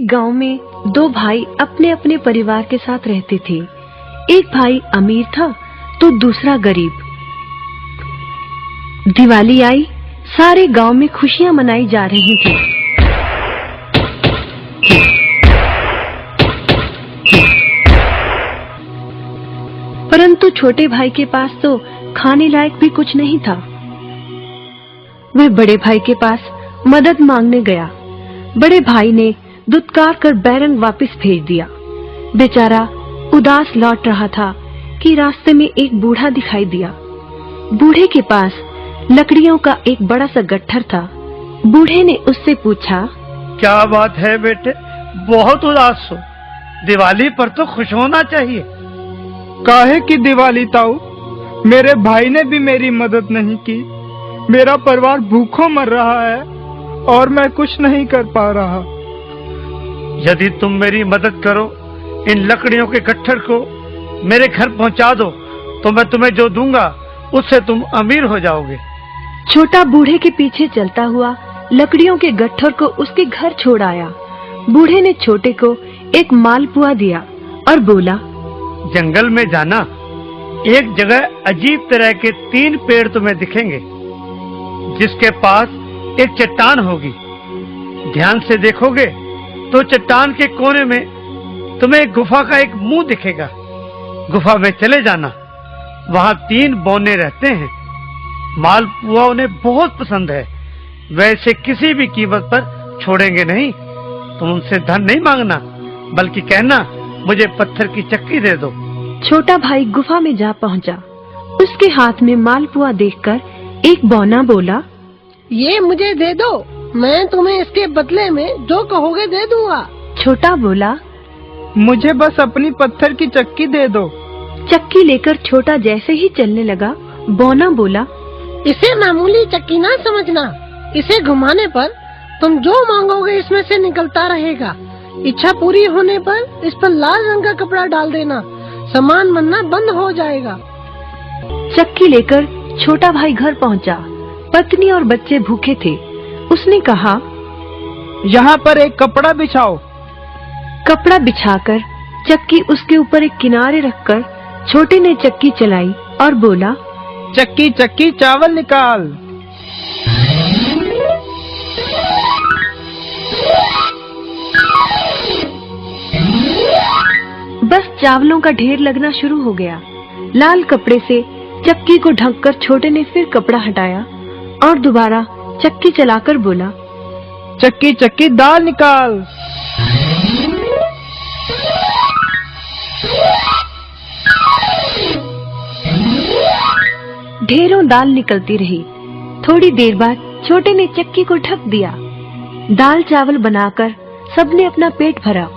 एक गांव में दो भाई अपने अपने परिवार के साथ रहते थे। एक भाई अमीर था तो दूसरा गरीब। दिवाली आई, सारे गांव में खुशियां मनाई जा रही थी। परंतु छोटे भाई के पास तो खाने लायक भी कुछ नहीं था। वह बड़े भाई के पास मदद मांगने गया। बड़े भाई ने दुत्कार कर बैरंग वापस भेज दिया। बेचारा उदास लौट रहा था कि रास्ते में एक बूढ़ा दिखाई दिया। बूढ़े के पास लकड़ियों का एक बड़ा सा गट्ठर था। बूढ़े ने उससे पूछा, क्या बात है बेटे, बहुत उदास हो? दिवाली पर तो खुश होना चाहिए। काहे की दिवाली ताऊ, मेरे भाई ने भी मेरी मदद नहीं की। मेरा परिवार भूखों मर रहा है और मैं कुछ नहीं कर पा रहा। यदि तुम मेरी मदद करो, इन लकड़ियों के गट्ठर को मेरे घर पहुंचा दो, तो मैं तुम्हें जो दूंगा उससे तुम अमीर हो जाओगे। छोटा बूढ़े के पीछे चलता हुआ लकड़ियों के गट्ठर को उसके घर छोड़ आया। बूढ़े ने छोटे को एक मालपुआ दिया और बोला, जंगल में जाना, एक जगह अजीब तरह के 3 पेड़ तुम्हें दिखेंगे, जिसके पास एक चट्टान होगी। ध्यान से देखोगे तो चट्टान के कोने में तुम्हें एक गुफा का एक मुंह दिखेगा। गुफा में चले जाना, वहां 3 बौने रहते हैं। मालपुआ उन्हें बहुत पसंद है, वैसे किसी भी कीमत पर छोड़ेंगे नहीं। तुम उनसे धन नहीं मांगना, बल्कि कहना मुझे पत्थर की चक्की दे दो। छोटा भाई गुफा में जा पहुंचा। उसके हाथ में मालपुआ देखकर एक बौना बोला, ये मुझे दे दो, मैं तुम्हें इसके बदले में जो कहोगे दे दूंगा। छोटा बोला, मुझे बस अपनी पत्थर की चक्की दे दो। चक्की लेकर छोटा जैसे ही चलने लगा, बौना बोला, इसे मामूली चक्की ना समझना, इसे घुमाने पर तुम जो मांगोगे इसमें से निकलता रहेगा। इच्छा पूरी होने पर इस पर लाल रंग का कपड़ा डाल देना, सामान बनना बंद हो जाएगा। चक्की लेकर छोटा भाई घर पहुंचा। पत्नी और बच्चे भूखे थे। उसने कहा, यहाँ पर एक कपड़ा बिछाओ। कपड़ा बिछाकर चक्की उसके ऊपर एक किनारे रखकर छोटे ने चक्की चलाई और बोला, चक्की चक्की चावल निकाल। बस चावलों का ढेर लगना शुरू हो गया। लाल कपड़े से चक्की को ढककर छोटे ने फिर कपड़ा हटाया और दोबारा चक्की चलाकर बोला, चक्की चक्की दाल निकाल। ढेरों दाल निकलती रही। थोड़ी देर बाद छोटे ने चक्की को ढक दिया। दाल चावल बनाकर सबने अपना पेट भरा।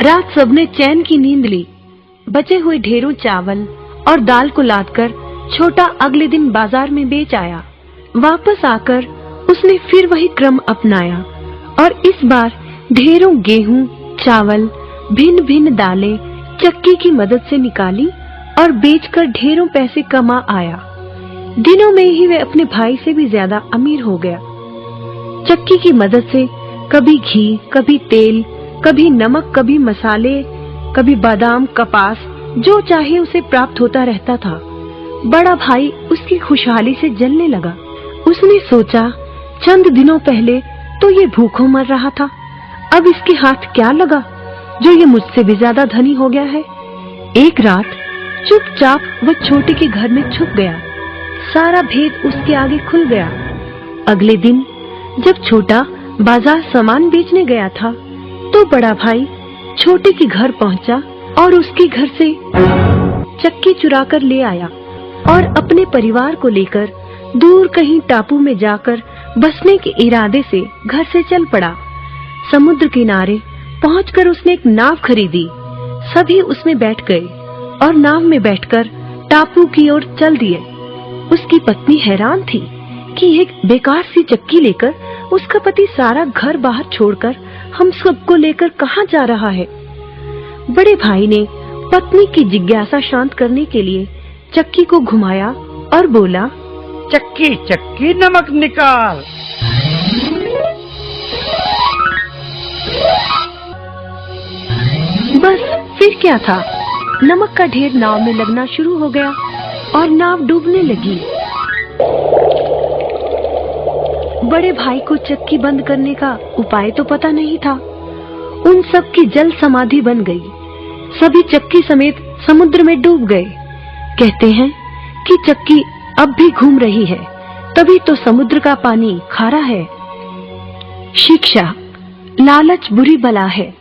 रात सबने चैन की नींद ली। बचे हुए ढेरों चावल और दाल को लादकर छोटा अगले दिन बाजार में बेच आया। वापस आकर उसने फिर वही क्रम अपनाया और इस बार ढेरों गेहूं, चावल, भिन्न भिन्न दालें चक्की की मदद से निकाली और बेचकर ढेरों पैसे कमा आया। दिनों में ही वह अपने भाई से भी ज्यादा अमीर हो गया। चक्की की मदद से कभी घी, कभी तेल, कभी नमक, कभी मसाले, कभी बादाम, कपास, जो चाहे उसे प्राप्त होता रहता था। बड़ा भाई उसकी खुशहाली से जलने लगा। उसने सोचा, चंद दिनों पहले तो ये भूखों मर रहा था, अब इसके हाथ क्या लगा जो ये मुझसे भी ज्यादा धनी हो गया है। एक रात चुपचाप वह छोटे के घर में छुप गया। सारा भेद उसके आगे खुल गया। अगले दिन जब छोटा बाजार सामान बेचने गया था, तो बड़ा भाई छोटे के घर पहुंचा और उसके घर से चक्की चुरा कर ले आया और अपने परिवार को लेकर दूर कहीं टापू में जाकर बसने के इरादे से घर से चल पड़ा। समुद्र किनारे पहुंचकर उसने एक नाव खरीदी। सभी उसमें बैठ गए और नाव में बैठकर टापू की ओर चल दिए। उसकी पत्नी हैरान थी कि एक बेकार सी चक्की लेकर उसका पति सारा घर बाहर छोड़कर हम सबको लेकर कहाँ जा रहा है। बड़े भाई ने पत्नी की जिज्ञासा शांत करने के लिए चक्की को घुमाया और बोला, चक्की चक्की नमक निकाल। बस फिर क्या था, नमक का ढेर नाव में लगना शुरू हो गया और नाव डूबने लगी। बड़े भाई को चक्की बंद करने का उपाय तो पता नहीं था। उन सब की जल समाधि बन गई। सभी चक्की समेत समुद्र में डूब गए। कहते हैं कि चक्की अब भी घूम रही है, तभी तो समुद्र का पानी खारा है। शिक्षा, लालच बुरी बला है।